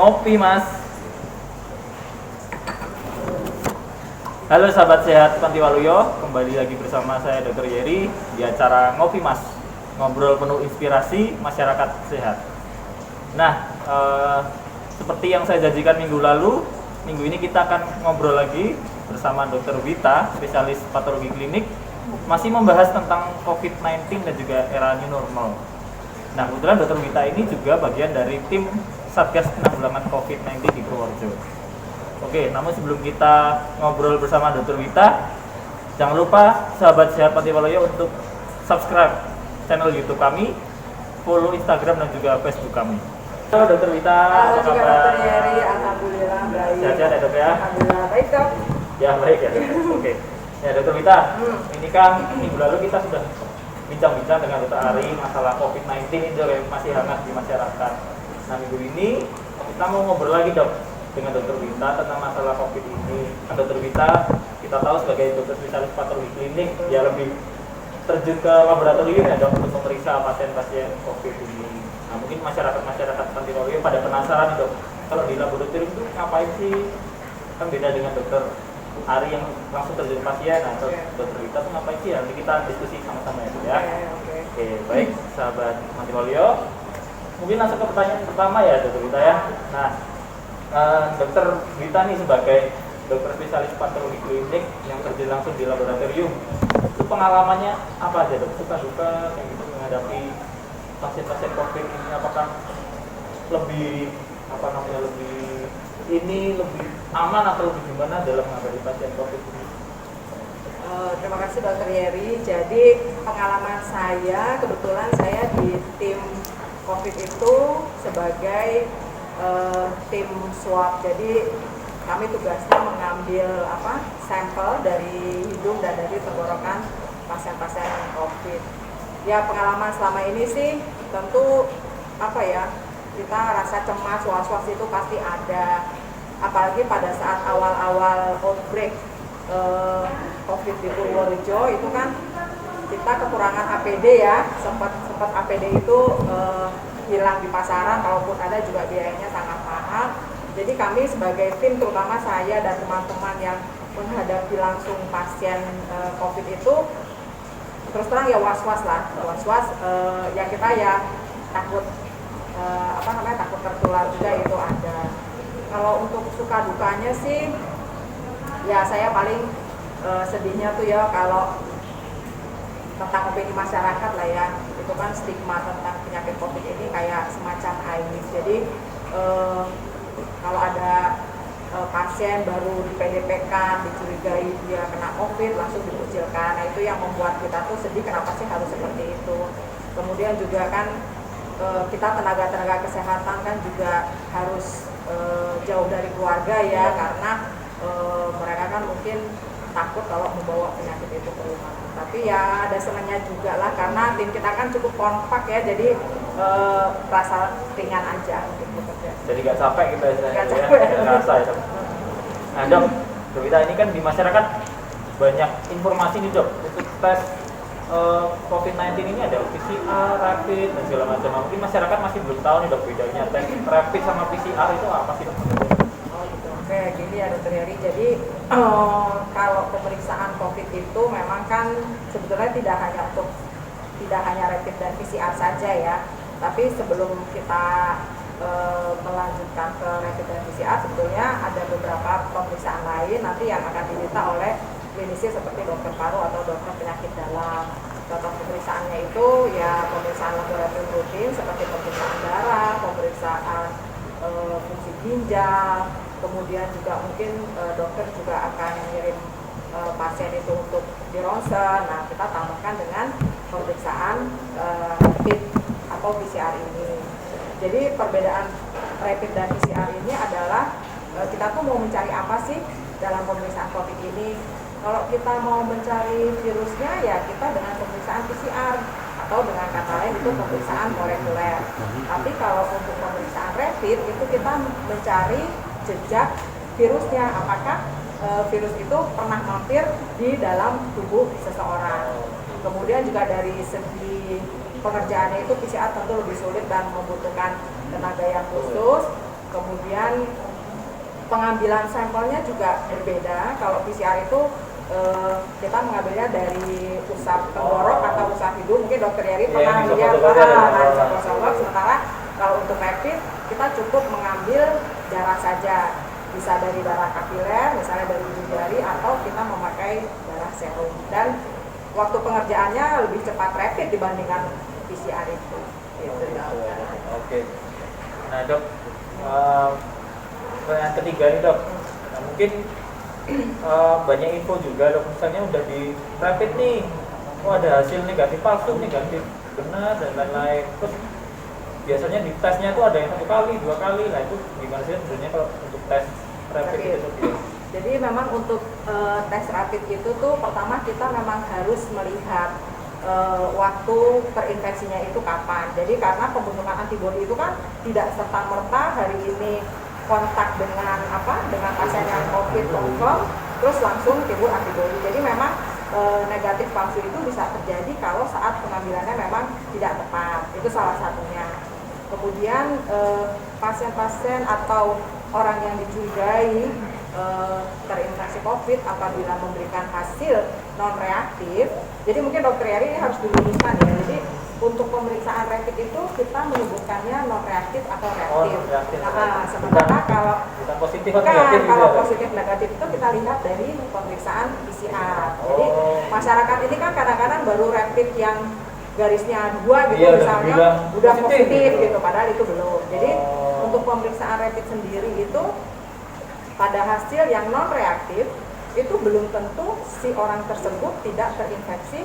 ngopi mas. Halo sahabat sehat Panti Waluyo, kembali lagi bersama saya Dr. Yeri di acara Ngopi Mas, ngobrol penuh inspirasi masyarakat sehat. Nah, seperti yang saya janjikan minggu lalu, minggu ini kita akan ngobrol lagi bersama Dr. Wita, spesialis patologi klinik, masih membahas tentang COVID-19 dan juga era new normal. Nah, kebetulan Dr. Wita ini juga bagian dari tim Satgas Penanggulangan COVID-19 di Purworejo. Oke, namun sebelum kita ngobrol bersama Dr. Wita, jangan lupa sahabat sehat Panti Waluyo untuk subscribe channel YouTube kami, follow Instagram dan juga Facebook kami. Halo Dr. Wita, apa kabar? Dr. Yeri, alhamdulillah baik. Sehat-sehat ya dok ya? Alhamdulillah baik dok. Ya baik ya. Oke. Ya Dr. Wita, ini kan minggu lalu kita sudah bincang-bincang dengan Dr. Ari masalah COVID-19 ini dok yang masih hangat di masyarakat. Nah minggu ini kita mau ngobrol lagi dok dengan Dr. Wita tentang masalah COVID ini. Dr. Wita kita tahu sebagai dokter spesialis patologi klinik, dia lebih terjun ke laboratorium ya dok untuk memeriksa pasien-pasien COVID ini. Nah mungkin masyarakat Panti Waluyo pada penasaran nih dok, kalau di laboratorium itu ngapain sih? Kan beda dengan dokter Ari yang langsung terjun pasien, atau Dr. Wita itu ngapain sih? Nanti kita diskusi sama-sama ya dok ya. Oke, baik sahabat Panti Waluyo. Mungkin langsung ke pertanyaan pertama ya Dr. Wita ya. Nah, Dokter Wita nih sebagai dokter spesialis patologi klinik yang terjun langsung di laboratorium, itu pengalamannya apa aja dok? Suka duka kayak gitu menghadapi pasien-pasien COVID ini, apakah lebih lebih aman atau lebih gimana dalam menghadapi pasien COVID ini? Terima kasih Dr. Yeri. Jadi pengalaman saya, kebetulan saya di tim COVID itu sebagai tim swab. Jadi kami tugasnya mengambil sampel dari hidung dan dari tenggorokan pasien-pasien COVID. Ya pengalaman selama ini sih tentu kita rasa cemas, was-was itu pasti ada. Apalagi pada saat awal-awal outbreak COVID di Purworejo itu kan kita kekurangan APD ya, sempat APD itu hilang di pasaran, kalaupun ada juga biayanya sangat mahal. Jadi kami sebagai tim, terutama saya dan teman-teman yang menghadapi langsung pasien COVID itu terus terang ya was-was ya kita ya takut takut tertular juga itu ada. Kalau untuk suka dukanya sih ya saya paling sedihnya tuh ya kalau tentang opini masyarakat lah ya, itu kan stigma tentang penyakit COVID ini kayak semacam aib. Jadi kalau ada pasien baru di PDP-kan, dicurigai dia kena COVID, langsung dikucilkan. Nah itu yang membuat kita tuh sedih, kenapa sih harus seperti itu. Kemudian juga kan kita tenaga kesehatan kan juga harus jauh dari keluarga ya, karena mereka kan mungkin takut kalau membawa penyakit itu ke rumah. Tapi ya ada senangnya juga lah, karena tim kita kan cukup kompak ya, jadi rasa ringan aja untuk bekerja. Jadi nggak capek gitu ya? Nggak capek. Nggak rasa ya dok. Nah dok, Dr. Wita ini kan di masyarakat banyak informasi nih dok untuk tes COVID-19 ini, ada PCR, rapid dan segala macam. Mungkin masyarakat masih belum tahu nih dok bedanya tes rapid sama PCR itu apa sih dok? Oke, gini ya Dr. Yeri. Jadi kalau pemeriksaan COVID itu memang kan sebetulnya tidak hanya rapid dan PCR saja ya. Tapi sebelum kita melanjutkan ke rapid dan PCR, sebetulnya ada beberapa pemeriksaan lain nanti yang akan diminta oleh klinisi seperti dokter paru atau dokter penyakit dalam. Contoh pemeriksaannya itu ya pemeriksaan laboratorium rutin seperti pemeriksaan darah, pemeriksaan fungsi ginjal. Kemudian juga mungkin dokter juga akan mengirim pasien itu untuk di ronsen. Nah kita tambahkan dengan pemeriksaan rapid atau PCR ini. Jadi perbedaan rapid dan PCR ini adalah kita tuh mau mencari apa sih dalam pemeriksaan COVID ini. Kalau kita mau mencari virusnya ya kita dengan pemeriksaan PCR, atau dengan kata lain itu pemeriksaan molekuler. Tapi kalau untuk pemeriksaan rapid itu kita mencari jejak virusnya, apakah virus itu pernah mampir di dalam tubuh seseorang. Kemudian juga dari segi pengerjaannya itu PCR tentu lebih sulit dan membutuhkan tenaga yang khusus. Kemudian pengambilan sampelnya juga berbeda. Kalau PCR itu kita mengambilnya dari usap tenggorok atau usap hidung. Mungkin Dokter Yeri pernah lihat sementara kalau untuk rapid kita cukup mengambil darah saja, bisa dari darah kapiler, misalnya dari ujung jari, atau kita memakai darah serum. Dan waktu pengerjaannya lebih cepat rapid dibandingkan PCR itu. Gitu, Oke. Nah dok, pertanyaan ketiga nih dok. Nah, mungkin banyak info juga dok, misalnya udah di rapid nih, ada hasil negatif palsu, negatif benar dan lain-lain. Terus biasanya di tesnya itu ada yang 1 kali, 2 kali. Nah itu gimana sih sebenarnya kalau untuk tes rapid itu? Jadi memang untuk tes rapid itu tuh pertama kita memang harus melihat waktu terinfeksinya itu kapan. Jadi karena pembentukan antibodi itu kan tidak serta-merta hari ini kontak dengan pasien yang COVID confirm terus langsung timbul antibodi. Jadi memang negatif palsu itu bisa terjadi kalau saat pengambilannya memang tidak tepat. Itu salah satunya. Kemudian pasien-pasien atau orang yang dicurigai terinfeksi COVID apabila memberikan hasil non reaktif. Jadi mungkin Dokter Yeri ini harus diluruskan ya. Jadi untuk pemeriksaan rapid itu kita menyebutkannya non reaktif atau reaktif. Sementara kalau positif atau negatif, kalau positif negatif itu kita lihat dari pemeriksaan PCR. Jadi masyarakat ini kan kadang-kadang baru rapid yang garisnya 2 gitu, misalnya udah positif gitu, padahal itu belum. Jadi untuk pemeriksaan rapid sendiri itu pada hasil yang non reaktif itu belum tentu si orang tersebut tidak terinfeksi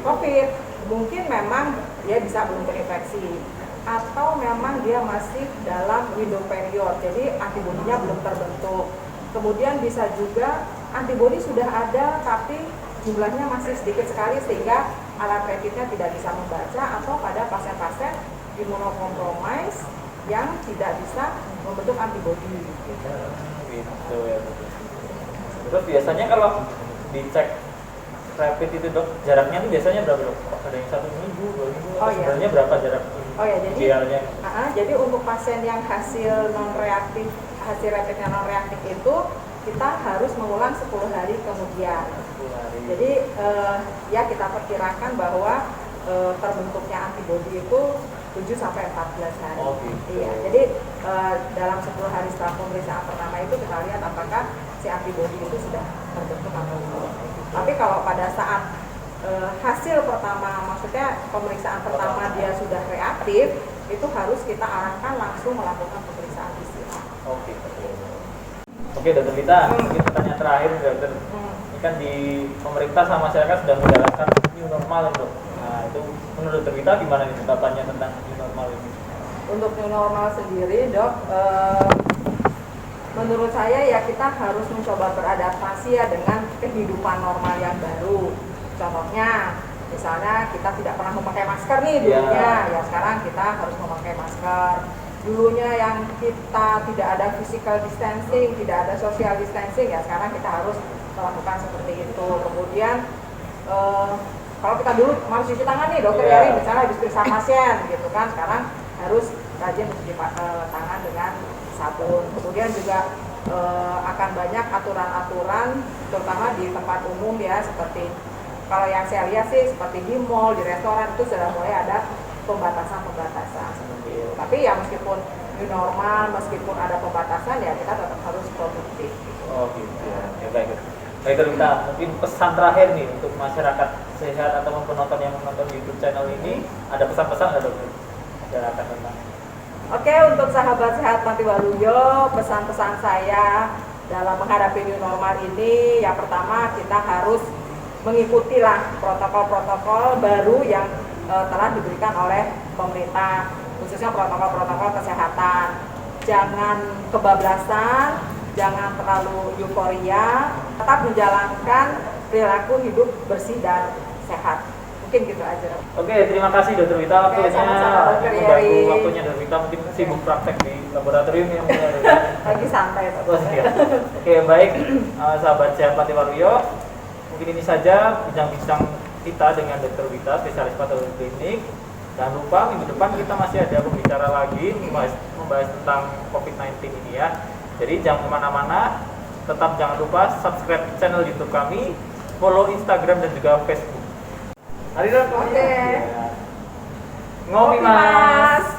COVID. Mungkin memang dia bisa belum terinfeksi atau memang dia masih dalam window period, jadi antibodinya belum terbentuk. Kemudian bisa juga antibodi sudah ada tapi jumlahnya masih sedikit sekali sehingga alat rapidnya tidak bisa membaca, atau pada pasien-pasien imunokompromis yang tidak bisa membentuk antibodi. Gitu ya. Terus biasanya kalau dicek rapid itu dok, jaraknya itu biasanya berapa dok? Ada yang 1 minggu, 2 minggu, sebenarnya berapa jarak idealnya? Jadi untuk pasien yang hasil rapidnya non reaktif itu kita harus mengulang 10 hari kemudian. 10 hari. Jadi ya kita perkirakan bahwa terbentuknya antibodi itu 7 sampai 14 hari. Oh, gitu. Iya. Jadi dalam 10 hari setelah pemeriksaan pertama itu kita lihat apakah si antibodi itu sudah terbentuk atau belum. Tapi kalau pada saat hasil pertama, maksudnya pemeriksaan pertama dia sudah reaktif, itu harus kita arahkan langsung melakukan pemeriksaan PCR. Oke, Dokter Vita, mungkin pertanyaan terakhir dokter. Ini kan di pemerintah sama masyarakat sudah menjalankan new normal dok. Nah itu menurut Dokter Vita gimana nih tanggapannya tentang new normal ini? Untuk new normal sendiri dok, menurut saya ya kita harus mencoba beradaptasi ya dengan kehidupan normal yang baru. Contohnya, misalnya kita tidak pernah memakai masker nih dulunya, ya sekarang kita harus memakai masker. Dulunya yang kita tidak ada physical distancing, tidak ada social distancing, ya sekarang kita harus melakukan seperti itu. Kemudian kalau kita dulu harus cuci tangan nih dokter Yeri, misalnya habis periksa pasien gitu kan, sekarang harus rajin mencuci tangan dengan sabun. Kemudian juga akan banyak aturan-aturan terutama di tempat umum ya, seperti kalau yang saya lihat sih seperti di mall, di restoran itu sudah mulai ada pembatasan seperti itu. Tapi ya meskipun new normal, meskipun ada pembatasan ya kita tetap harus produktif. Oh gitu ya, baik. Baik kita mungkin pesan terakhir nih untuk masyarakat sehat atau penonton yang menonton YouTube channel ini, ada pesan-pesan nggak dokter masyarakat tentang? Oke, untuk sahabat sehat Panti Waluyo, pesan-pesan saya dalam menghadapi new normal ini, yang pertama kita harus mengikutilah protokol-protokol baru yang telah diberikan oleh pemerintah, khususnya protokol-protokol kesehatan. Jangan kebablasan, jangan terlalu euforia, tetap menjalankan perilaku hidup bersih dan sehat. Mungkin gitu aja. Oke, terima kasih Dokter Vita waktunya, mengganggu waktunya Dokter Vita, mungkin sibuk praktek di laboratorium yang lagi santai. Oke, baik sahabat sehat Panti Waluyo, mungkin ini saja bincang-bincang kita dengan Dokter Vita, spesialis patologi klinik. Jangan lupa minggu depan kita masih ada pembicara lagi membahas tentang COVID-19 ini ya. Jadi jangan kemana-mana, tetap jangan lupa subscribe channel YouTube kami, follow Instagram dan juga Facebook. Mari dong. Oke. Ngopi mas.